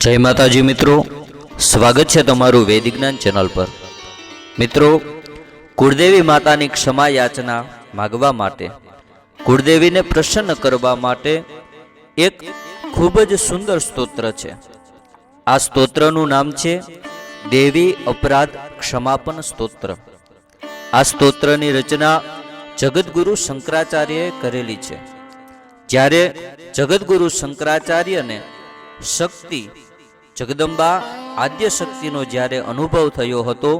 जय माताजी मित्रों, स्वागत है तमारू वैदिक ज्ञान चैनल पर। मित्रों, कुळदेवी मातानी क्षमा याचना मागवा माटे, कुळदेवी ने प्रसन्न करवा माटे एक खूब ज सुंदर स्तोत्र है। आ स्तोत्रनु नाम है देवी अपराध क्षमापन स्तोत्र। आ स्तोत्रनी रचना जगतगुरु शंकराचार्य करेली है। ज्यारे जगतगुरु शंकराचार्य ने शक्ति जगदंबा आद्य शक्तिनो ज्यारे अनुभव थयो हतो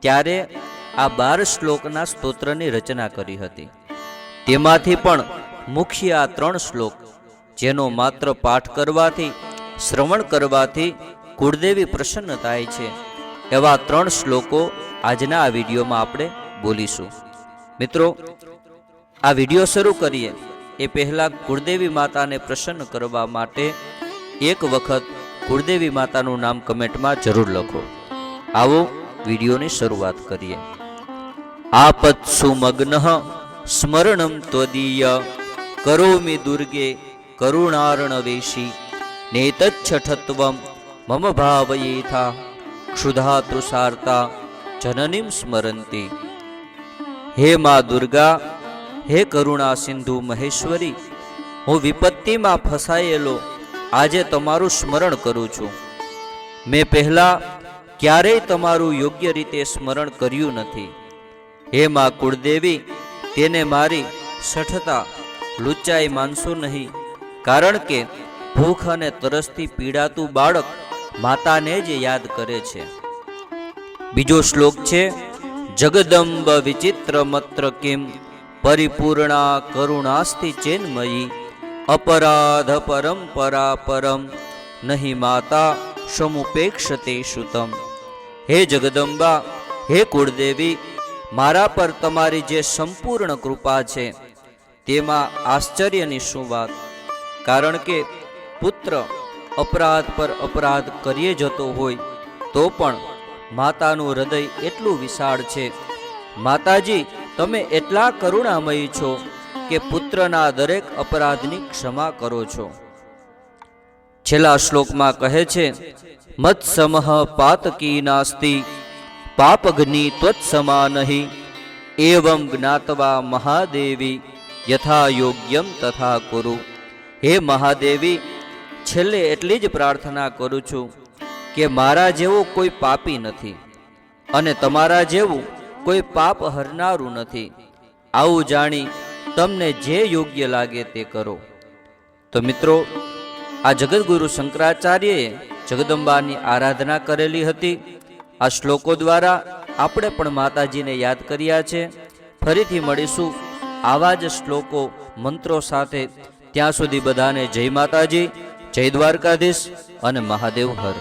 त्यारे आ 12 श्लोकना स्तोत्रनी रचना करी हती। तेमांथी पण मुख्य आ 3 श्लोक जेनो मात्र पाठ करवाथी श्रवण करवाथी कुळदेवी प्रसन्न थाय छे एवा 3 श्लोको आजना आ विडियोमां आपणे बोलीशुं। मित्रों, आ विडियो शरू करीए ए पहेला कुळदेवी माताने प्रसन्न करवा माटे एक वखत कुळदेवी माताનું નામ કમેન્ટમાં જરૂર લખો। આવો વિડિયોની શરૂઆત કરીએ। આપત્સુ મગ્નઃ સ્મરણં ત્વદીય કરોમિ દુર્ગે કરુણાર્ણવેશી નેતચ્છઠત્વં મમ ભાવયેથા ક્ષુધા તૃષાર્તા જનનીં સ્મરંતિ। હે મા દુર્ગા, હે કરુણા સિંધુ મહેશ્વરી, હું વિપત્તિમાં ફસાયેલો આજે તમારું સ્મરણ કરું છું। મેં પહેલા ક્યારેય તમારું યોગ્ય રીતે સ્મરણ કર્યું નથી। હે મા કુળદેવી, તેને મારી શઠતા લુચ્ચાઈ માનશો નહીં, કારણ કે ભૂખ અને તરસથી પીડાતું બાળક માતાને જ યાદ કરે છે। બીજો શ્લોક છે જગદંબ વિચિત્ર મત્ર કિમ પરિપૂર્ણા કરુણાસ્તિ ચેન્મયી अपराध परंपरा परम नहीं माता समुपेक्षते श्रुतम। हे जगदंबा, हे कुळदेवी, मारा पर तमारी जे संपूर्ण कृपा छे तेमा आश्चर्यनी शुं वात, कारण के पुत्र अपराध पर अपराध करीए जतो होय तो पण मातानुं हृदय एटलुं विशाळ छे। माताजी, तमे एटला करुणामयी छो के पुत्रना दरेक अपराधनी क्षमा करो छो। छेल्ला श्लोक में कहे छे मत्समः पातकी नास्ति पापग्नि त्वत्समा नहि एवं ज्ञात्वा महादेवी यथा योग्यम तथा कुरु। हे महादेवी, छेल्ले एटली ज प्रार्थना करूं छुं के मारा जेवो कोई पापी नथी अने तमारा जेवुं कोई पाप हरनारू नथी। आवुं जाणी तमने जे योग्य लागे ते करो। तो मित्रों, आ जगतगुरु शंकराचार्यए जगदंबानी आराधना करेली हती। आ श्लोको द्वारा आपणे पण माताजीने याद कर्या छे। फरीथी मळीशुं आवा ज श्लोको मंत्रो साथे। त्यां सुधी बधाने जय माताजी, जय द्वारकाधीश अने महादेव हर।